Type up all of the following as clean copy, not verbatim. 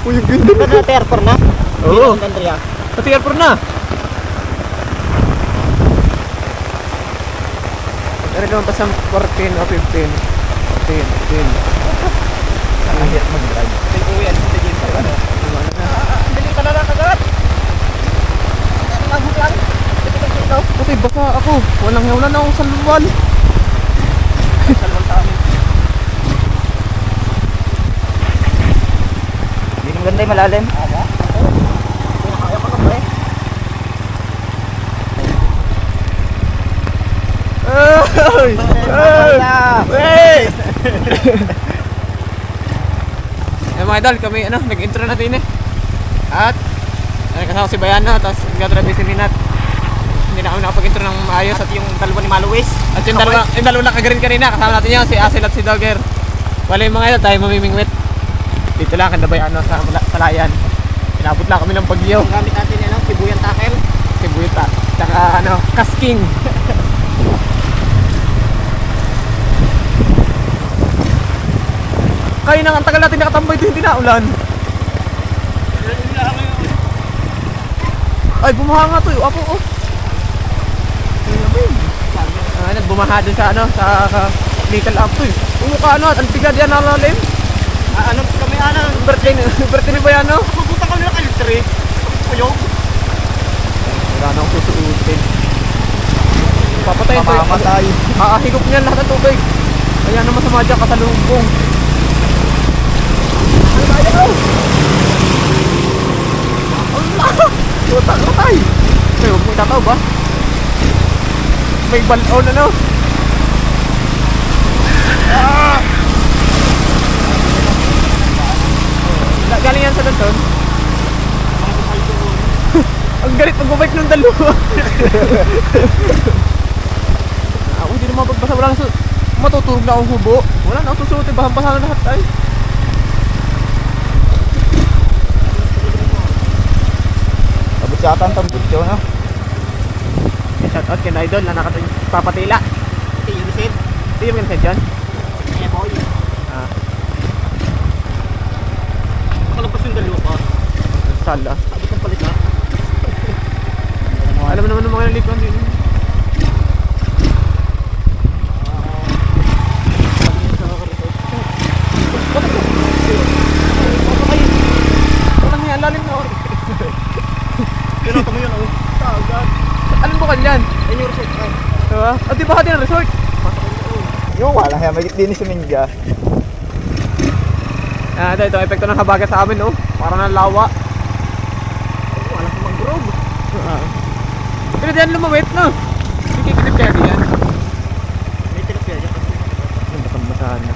Uy, yung ganda. Ba't na TR4 na? Oo. Andrea. Sa TR4 na. Pero naman pa sa 14 o 15. 15. Ang hirap mag-drive. Sige ko yan. Sige ko yan. Bili ka na lang agad. Maghuk lang. Kasi baka ako. Wala na akong salwal. Salwal sa amin. Hindi naman ganda yung malalim. Aga? Pinakaya pa ka ba eh? Hey! Hey! Mga idol, kami nag-intro natin eh. At kasama si Bayana, tapos nag-travis si Ninat. Hindi na kami nakapag-intro ng maayos. At yung dalawa ni Maluwis. At yung dalawa na kagarin kanina, kasama natin yun, si Asil at si Dogger. Wala yung mga idol, tayo mamimingwit. Dito lang, kanda Bayano sa Palayan. Pinabot lang kami ng bagyo. Ang gamit natin yan, Sibuyan Tackle. Sibuita, tsaka Kasking. Kaya nang ang tagal natin nakatambay dito, hindi na ulan. Ay, bumaha nga to. Apo, oh. Nagbumaha din sa sa Little Apto. Umukha ang tigad yan na lalim. Kami Birthday ni Bayano. Pupunta kami na kayo 3. Puyog. Wala na akong susuutin. Papatayin to. Mamamatay. Higop niyan lahat ng tubig. Kaya naman masama dyan kasalubong. Allah! Tutak na tayo! Ay, huwag mo itataw ba? May balon Galing yan sa Danton? Ang galit mag-bike ng dalawa. Hindi naman pagbasa. Wala na matutulog na akong hubo. Wala na akong susutin. Bahang-basa na lahat ay. Yata ang tambutso, no? Shout out kay Idol na nakapapatila. Ito yung reset. Ito yung reset yun? Eh, boy. Nakalabas yung dalawa pa. Sala. Abot ng palit na. Alam mo naman ng mga nalikon din. Parang yan, lalim na oras. Pero ito mo yun, Tagad. Alam mo kanyan? Yan yung resort. Diba? At di ba hati ng resort? Yung wala kaya may dinis sa Minga. Ito epekto ng habagat sa amin, oh. Parang ng lawa. Wala kang mangrove. Pero diyan lumawit, no? Kikikilip kaya diyan. May tilap kaya dyan. Yung basang-basahan na.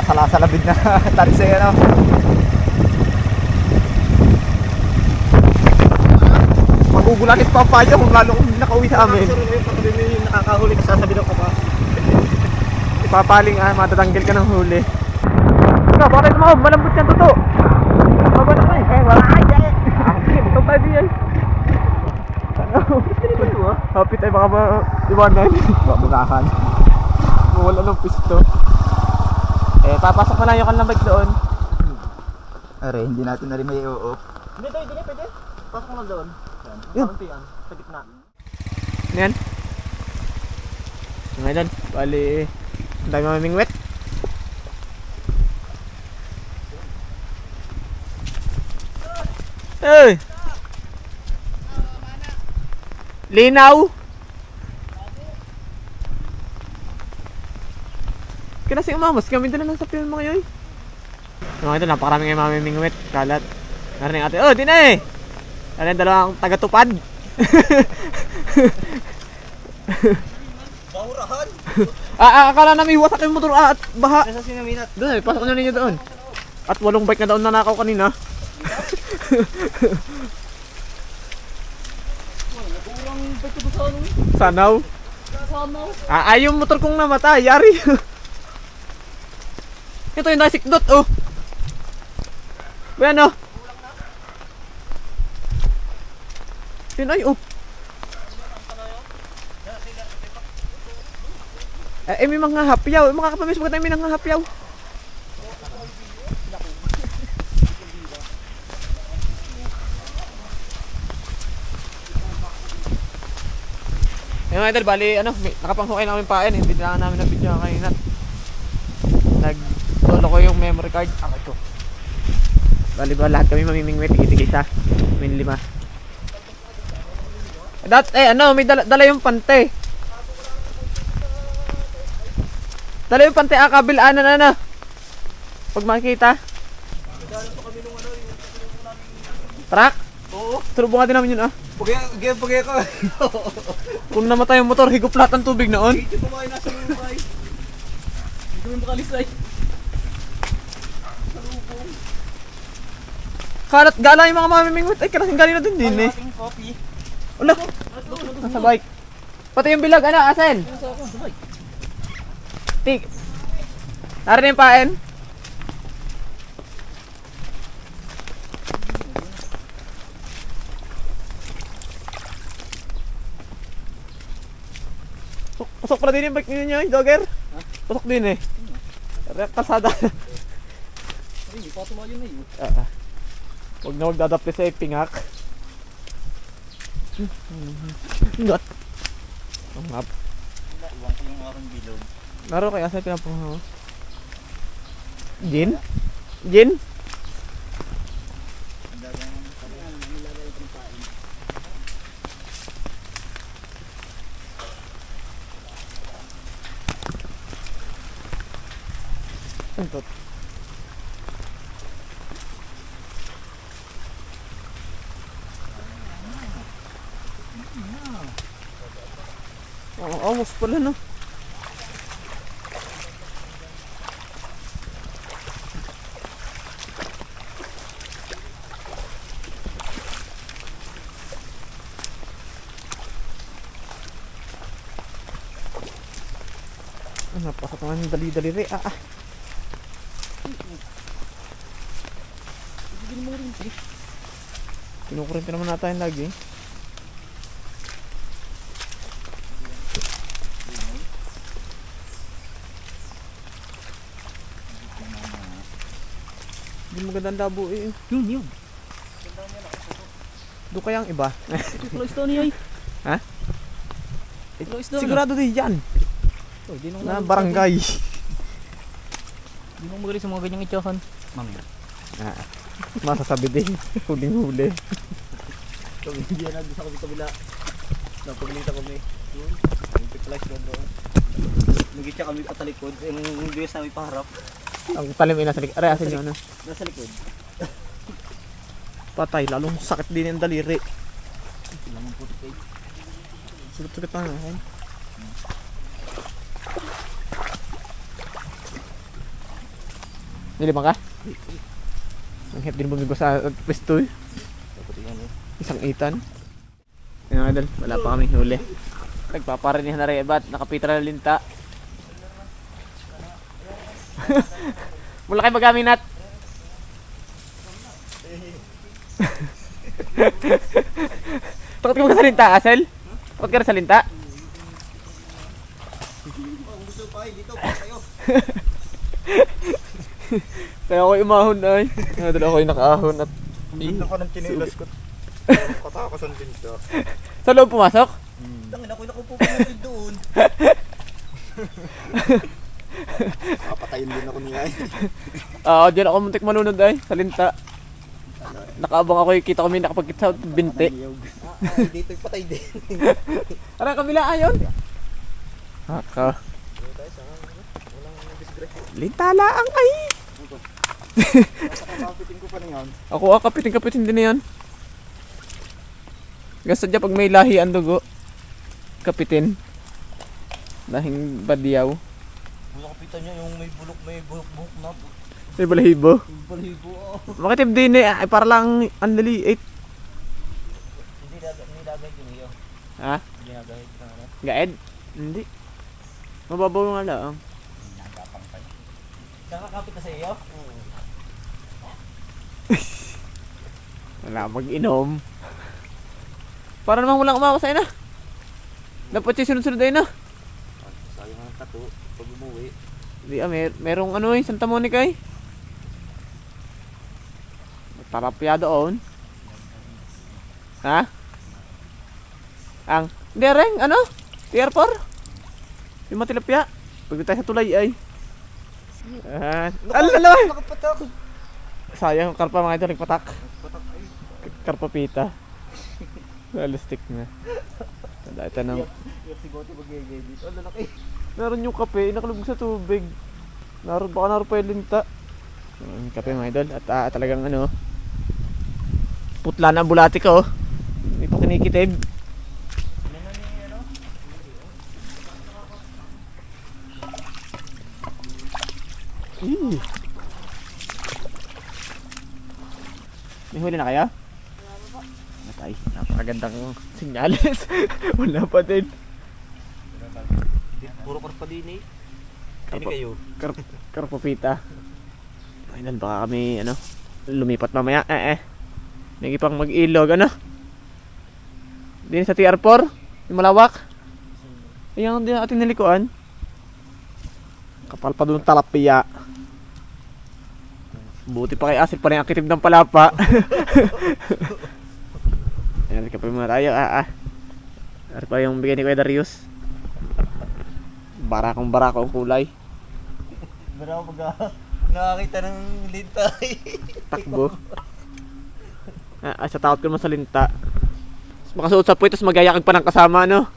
Salasalabid na tarisay, ano? Magugulanit pa ang payo kung lalo kung nakauwi sa amin. Nakakahuli ka, sasabihin ko pa. Ipapaling matatanggil ka ng huli. Ika, bakit mo? Malambot yan, Toto. Baba na kayo. Wala kaya. Ito tayo diyan. Hapit ay baka iwanan. Babugahan. Wala ng pisto. Papasok na lang yung kanlang bike doon. Are, hindi natin na rin may i-oop. Hindi, pwede. Pasok lang doon. Yun. Sa gitna. Ano yan? Ngayon, bali, ang dami maming wet. Hey! Linaw! Kasi umamos kami dala ng sapil mga yoy. Mga ito, napakarami ngayon mamimingwit. Kalat. Narinig ate, oh, di na eh! Narinig dalawang taga-tupad. Bahurahan! Akala namin wasak yung motor at baha. Nasa sinaminat. Doon eh, pasok nyo ninyo doon. At 8 bike na doon nanakaw kanina. Ba't ko sa ano? Sanaw. Sanaw. Ay, yung motor kong namatay, yari. Ito yung nasikdot, oh. Bueno. Yun ay, oh. May mga hapyaw. Mga kapamiss, bakit may mga hapyaw? Ayun mga idol, bali, nakapanghukay na kami pain. Hindi na namin na video kanina. Nag-solo ko yung memory card. Ito. Bali ba, lahat kami mamimingwit. Tigil-tigil isa. May 5. May dala yung pante. Dala yung pante, kabilaan na. Pag makikita. Truck? Oo. Turbo nga din namin yun, Pagay ka. Kung namatay yung motor, higop lahat ng tubig noon. Hindi ko kumain nasa lumay. Hindi ko makalisay. Kalat gala yung mga mamimingwit. Ay, karasing galing na din eh. Ating coffee. Ulo! Nasa bike. Pati yung bilog, Asen? Tik. Narin yung paen. Pasok pala din yung bike ninyo, Jogger. Pasok din eh. Kasada. Hindi pa tumayo na yun. Huwag na magdadapli sa pingak. Ngot. Ang map. Iwan ko yung aking bilog. Laro kaya sa pinapangawa. Gin? Gin? Entot. Awas pala no. Napasok naman yung dali-dali rin. Kinukurente naman natin lagi. Hindi maganda ang labo eh. Yun. Doon kaya ang iba. Close to niyo. Ha? Close to. Sigurado din yan. Na barangay. Hindi mo magaling sa mga ganyang itsahan. Mamaya. Masasabi din. Huling-huli. Kami hindi na sa kabila. Napaglita kami. Yun. Yung flash doon. Nagitya kami patalikod. Yung bilis namin paharap. Ang talim ay nasa likod. Aray, asin yun. Nasa likod. Patay. Lalong sakit din yung daliri. Sila mong puti. Sulit-sulit na yun. Nilima ka? Ang hit din bumigo sa pwesto eh. Isang itan. Ayun nga dal, wala pa kaming huli. Nagpaparinihan na rin iba't nakapitra na linta. Mula kayo magaminat. Takot ka ba sa linta, Asel? Takot ka rin sa linta? Gusto pa dito pa kayo. Kaya ako umahon ay. Dala ako yung nakaahon at Hindi ko ng chinilas ko. Katakasan din siya. sa loob pumasok? Tangin ako pupunod doon. Papatayin din ako niya. Oo, diyan ako muntik malunod ay sa linta. Nakaabang ako, kita ko may nakapagkita sa binti. Dito patay din. Ara kabila ayon. Haka. Lintala ang ay. Kapitin ko pa na yan. Ako kapitin din na yan. Gasta dyan pag may lahi ang dugo. Kapitin. Lahing badyaw. Gusto kapitan niya yung may bulok buhok na. May balahibo. Balibo. Makitib din eh. Ay para lang ang laliit. Hindi dagay yun iyo. Ha? Ginagahit ka na. Gaed? Hindi. Mababaw nga lang. Nagapang pa yun. Nakakapit na sa iyo? Oo. Wala mag-inom. Para namang walang umawas sa'yo na. Dapat siya sunod-sunod ay na. Sayang ang tato. Pag umuwi. Hindi merong ano eh, Santa Monica eh. Tarapya doon. Ha? Hindi rin, ano? TR4? Yung matilapya. Pag tayo sa tulay ay. Alala! Nakapatak! Sayang ang karpa mga ito, nagpatak. Nakapatak ay. Karpa pita. Lalo stick na. Ito nang... Yung sigote mag-gay dito. Ang lalaki. Meron yung kape, nakalubog sa tubig. Baka naroon pa yung linta. Yung kape mga idol. At talagang ano, putla na ang bulati ko. Hindi pa kinikitib. May huli na kayo? Matay, napakagandang sinyalis. Wala pa din. Puro karpa din eh. Hindi kayo. Karpopita. Ayun, baka kami ano, lumipat mamaya. May pang mag-ilog ano. Din sa TR4, yung malawak. Ayun din ating nilikuan. Kapal pa doon talapia. Buti pa kay Asil pa rin ang kitib ng palapa. Ayan, kapag muna tayo. Ano pa yung bigay ni Kuya Darius? Barakong kulay. Marami nakakita ng lintay. Takbo. Sa takot ko naman sa linta. Makasuot sa puwet, tapos magayakag pa ng kasama, no?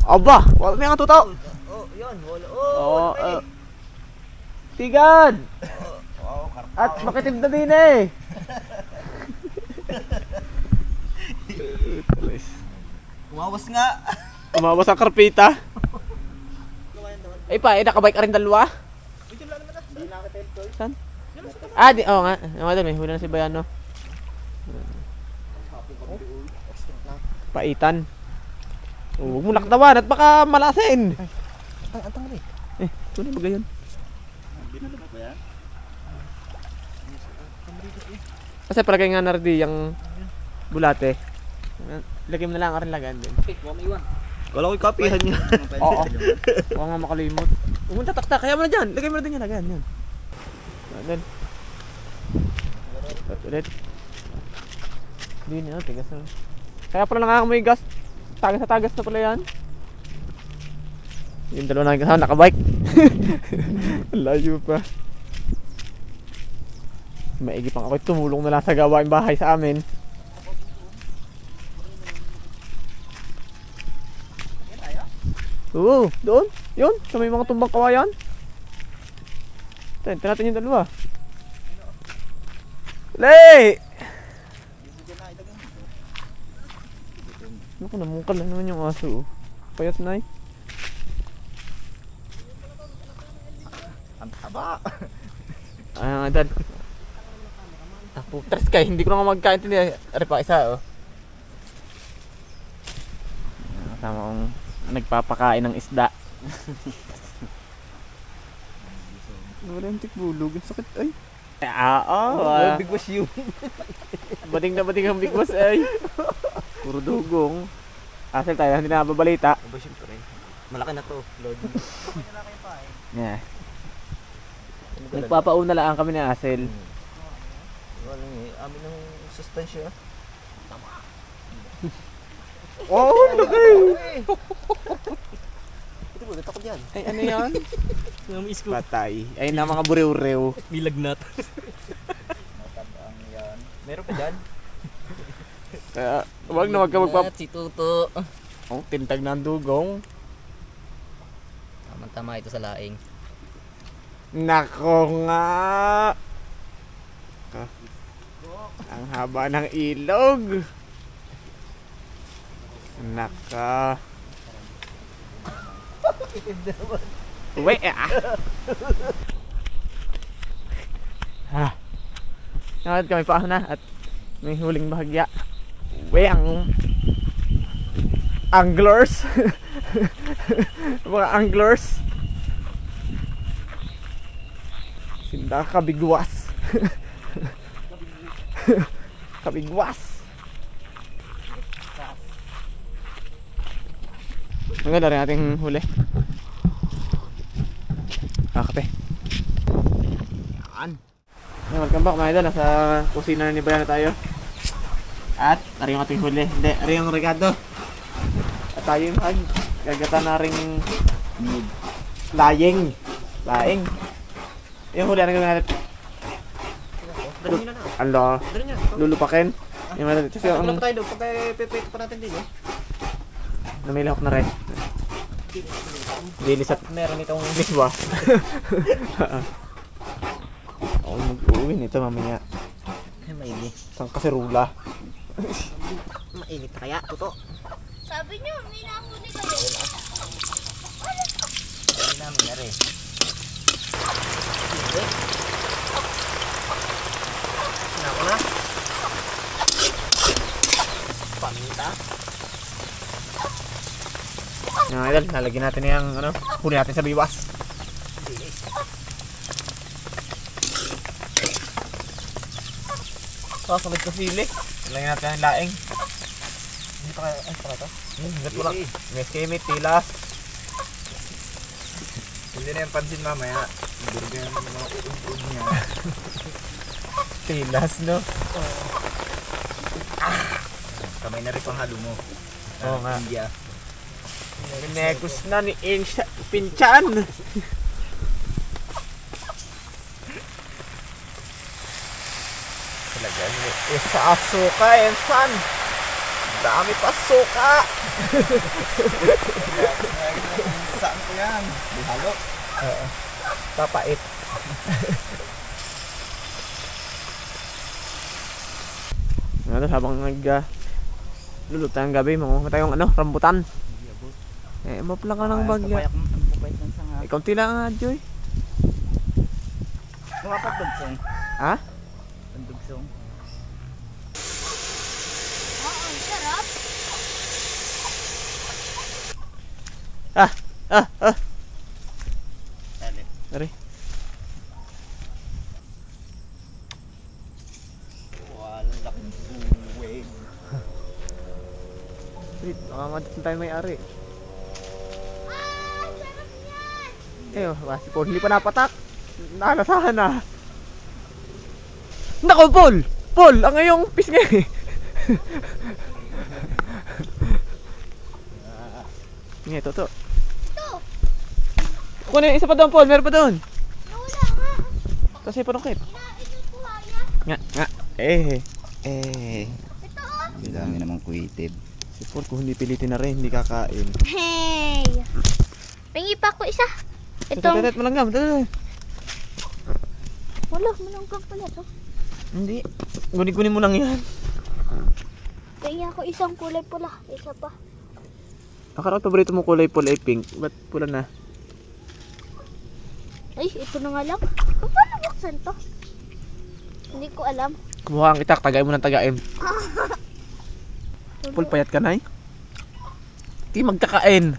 Aba! Wala na yung tuto! Oh, yan. Wala. Tigad! Wow, karpa. At makitib na din eh! Umawas nga. Umawas ang karpita. Nakabike ka rin dalawa? Hindi nakatip ko. Saan? Oo nga. May huli na si Bayano. Paitan. Huwag mo laktawan at baka malasin. Atang rin. Tuloy ba ganyan? Binalabas ba yan? Kasi palagay nga na rin yung bulate. Lagay mo na lang rin lagan din. Huwag mo iwan. Kala ko'y kapihan niya. Oo. Huwag nga makalimot. Huwag mo tatakta. Kaya mo na dyan. Lagay mo na din yung lagan. Yan. Lagan. At ulit. Hindi na. Tigas na. Kaya pala nakakamoy gas. Tagas na tagas na pala yan. Yung dalawa na kasama nakabike. Layo pa. Maigi pang ako'y tumulong na lang sa gawain bahay sa amin. Oo, doon. Yun, sa may mga tumbang kawayan. Tignan natin yung dalawa. Lay! Naku, namungkal na naman yung aso. Payat na eh. Ang taba. Dad. Tres ka, hindi ko na magkaintindi. Ari pa isa, oh. Kasama kong nagpapakain ng isda. Wala yung tikbulog. Ang sakit ay. Big boss yun. Bading na bading ang big boss ay. Puro dugong. Asal tayo, hindi na babalita. Aba siyempre. Malaki na to. Load. Yeah. Nagpapauna lang kami ni Asel. Wala nga eh. Amin ng sustansya. Oh, lagay! Ito po, natakot yan. Ay, ano yan? Isko. Patay. Ay, na mga buriw-rew. Milagnat. Matabang yan. Meron pa dyan? Kaya, wag ka magpap... Si Tuto. Oh, tintag na ang dugong. Tama ito sa laing. Nako nga! Ang haba ng ilog. Naka. Uwe Nakad kami pa na at may huling bahagya. Uwe ang anglers. Mga anglers. Sinda kabigwas. Kabigwas. Maganda rin ating huli. Kape. Yan. Welcome back mga idol. Nasa kusina na ni Bayan na tayo. At ari yung ating huli. Hindi, ari yung regado. At tayo yung gagata na rin laing. Laing. Yung huli na gawin natin. Dali nyo na na. Ano? Dali nyo. Lulupakin. Yung ano dito. Wala pa tayo doon. Pagka pipito pa natin din eh. Namilahok na rin. Dilis at Meron itong biswa. Ako mag-uwi nito mamaya. ay mainit. Isang kaserula. Mainit kaya. Totoo. Sabi niyo, may nahuli kayo. Hindi namin na rin. Hindi. Nako na. Paminta. Mga idol, lalagyan natin yung ano, huli natin sa biwas. Bilis. Kasunod sa sili. Lalagyan natin yung laing. Hindi pa kayo. Ay, pa ito. Hanggat wala. May skimit, tilas. Hindi na yung pansin mamaya. Burger naman yung mga uod niya. Tilas, no? Kamay na rin pang halo mo. Oo nga. India. Pinegos na ni Insha Pinchan. Talaga ni isa asuka, Ensan. Dami pa suka. Saan ko yan? Di halo. Papait. Ano habang lulutan ang gabi mo, tayong ano, rambutan. Mapla ka ng bagya. Ang pupayat ng sanga. Ikaw tila nga, Joy. Mga pagdugsong. Ha? Pagdugsong. Oo, ang sarap. Dali. Dari. Walang laking buwig. Wait, mamadat tayo may-ari. Si Paul, hindi pa napatak. Nakalasahan na. Nako, Paul! Paul, ang ngayong pisngi. Nga, ito. Ito, Kunin, isa pa doon, Paul. Meron pa doon. nawala nga. Kasi panungkit. Inukuha niya. Nga. Ito, oh. Hindi dami namang kuitid. Si Paul, kung hindi pilitin na rin, hindi kakain. Hey! Pingi pa ko isa. Itong, Ito, malanggam. Ito. wala, malanggang pala to. Hindi. Gunin mo lang yan. Pingi ako isang kulay pula. Isa pa. Akala ko paborito mo kulay pula ay pink. Ba't pula na? Ay, ito na nga lang. Paano buksan to? Hindi ko alam. Kumuha ang itak, tagay mo ng tagaim. Paul, payat ka na eh. Di magkakain.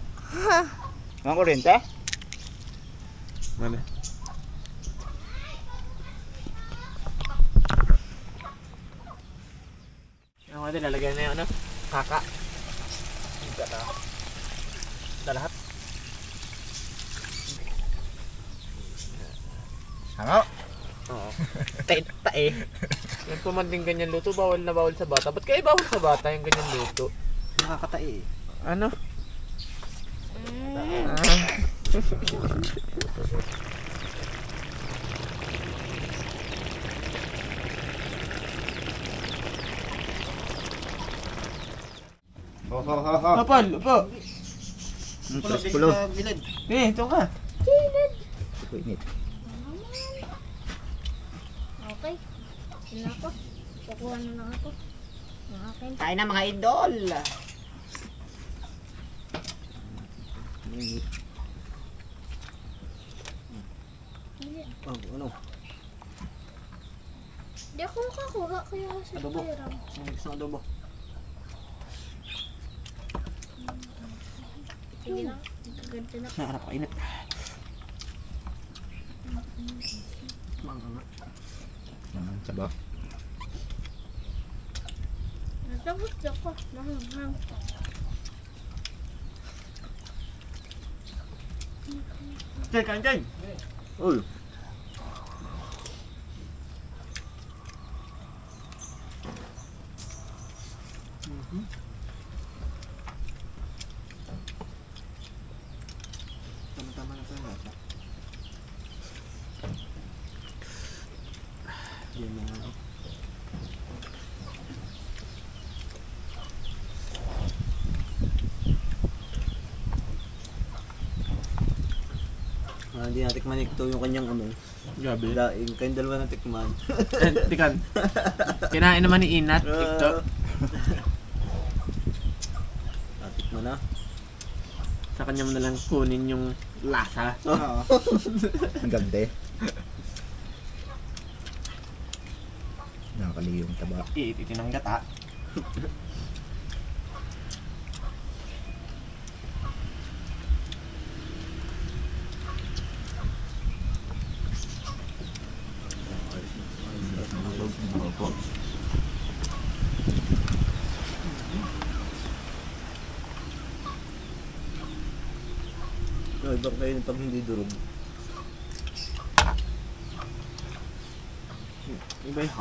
Mga kuryente? Ano? Ang mga lalagyan na yung ano? Kaka. Lahat. Hango? Oo. Tae. Yan po man din ganyan luto, bawal na bawal sa bata. Ba't kayo bawal sa bata yung ganyan luto? Nakakatai eh. Ano? Mm. Ho ho ho ho. Kapal, upo. Tres pulo. Ito ka. Ito init. Okay. Sino ako? Kukuha na lang ako. Ang akin. Kain na mga idol. Oh, ano? Hindi ako makakuha kaya kasi Adobo. pera. Ang gusto ng adobo. Sige lang. Ganda na. Nakakainit. Manganga. Saba. Natapos ako. Mahanghang. Chay, kain chay. Uy. Tama-tama na pala lasa. Yan na nga. Hindi natikman ito yung kanyang ano. Gabi. Daing, kayong dalawa natikman. Tikan. Kinain naman ni Inat. TikTok. Natikman na. Sa kanya mo na lang kunin yung lasa. Ang ganda. Nakakaliyong taba. Iititin ng gata. Opo. No, iba kayo pag hindi durog. Iba yung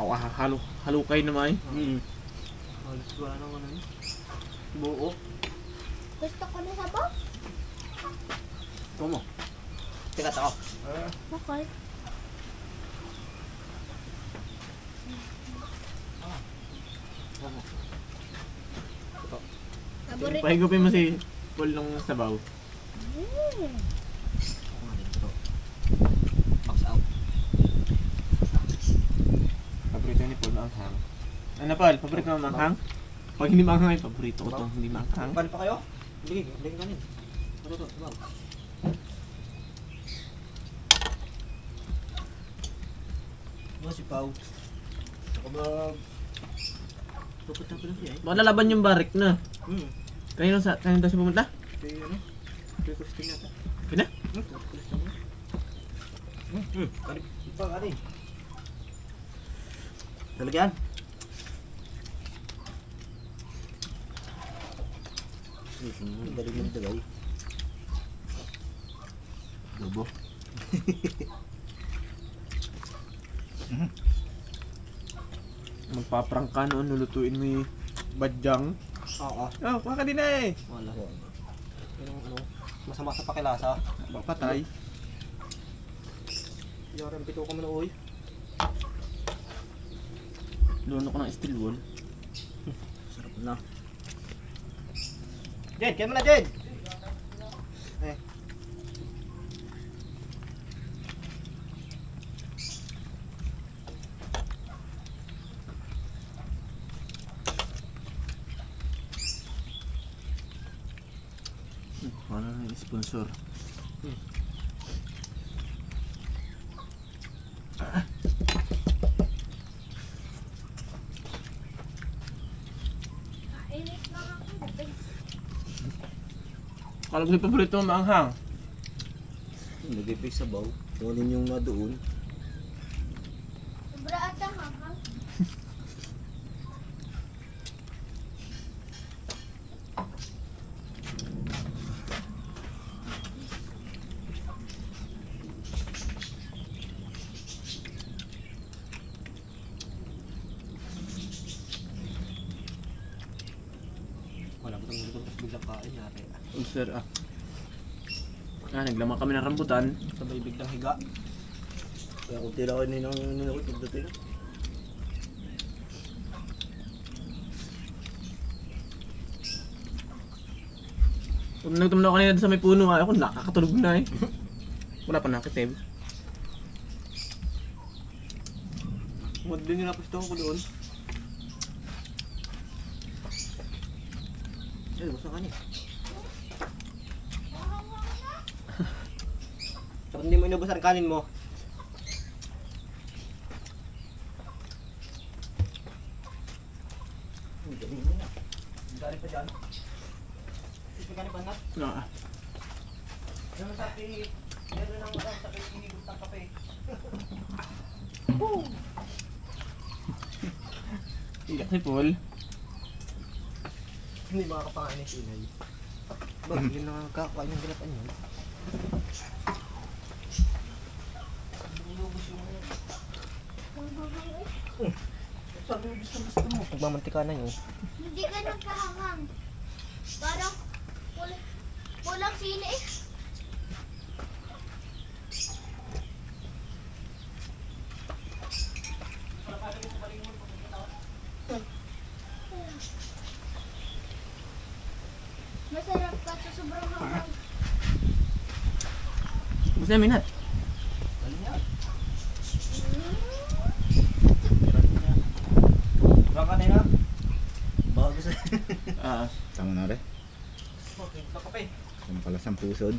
halukay naman. Halos wala nang ano yun. Buo. Gusto ko na sabaw. Ito mo. Teka ako. Bakit? Paborito. Pahigupin mo si Paul nung sabaw. Box out. Paborito ni Paul maanghang. Ano Paul? Paborito mo maanghang? Pag hindi maanghang ay paborito ko to. Hindi maanghang. Paano pa kayo? Hindi kanin. Ano to? Sabaw. Ano si Pao? Kabag. Pupunta pa lang siya eh. Baka lalaban yung barik na. Kanino daw siya pumunta? Kaya ano? Kaya Christine nata. Pina? Christine na. Kanin. Ito, kanin. Talagyan. Galing ng dagay. Lobo. Magpaprang ka noon, lulutuin mo yung badyang. Oo. Oh, baka din na eh. Wala. Yung ano, masama sa pakilasa. Baka patay. Yaran, pito ka mo na uy. Luno ko ng steel wool. Sarap na. Jed, kaya mo na Jed! Eh. Ano na yung sponsor? Kainit lang ako. Kala ko yung paborito mo maanghang. Nag-ipig sa baw. Kunin yung na doon. Sobra ata hanghang. Wala ko itong tapos biglang kain yate. Ulcer ah. Naglama kami ng rambutan. Sabay biglang higa. Kaya kung tira ko ninawit pagdating. Kung nagtumna ako kanina sa may puno nga, ako nakakatulog na eh. Wala pa nakitib. Mod din yung napusto ko doon. Eh, gusto ka niya. Kapag hindi mo inubos ang kanin mo. Ang galing mo na. Ang galing pa dyan. Ito ka ni Pangat. Ah. Ano sa akin, meron ng sa akin hinigot ng kape. Iyak si Paul. Hindi makakapangain ni Sinay. Ba, yun lang ang kakain ng ginapan yun. Lubos yung... Sabi mo gusto mo. Pagmamantika na yun. Hindi ka nagkahangang. Parang pulang sili eh. Masarap ka sa sobrang hangang. Gusto namin at. Baka na yun. Baka gusto. Ah. Tama na rin. Kape. Kung pala sa pusod.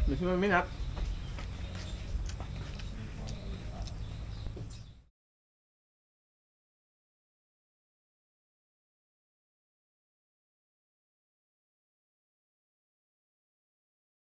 Gusto namin at.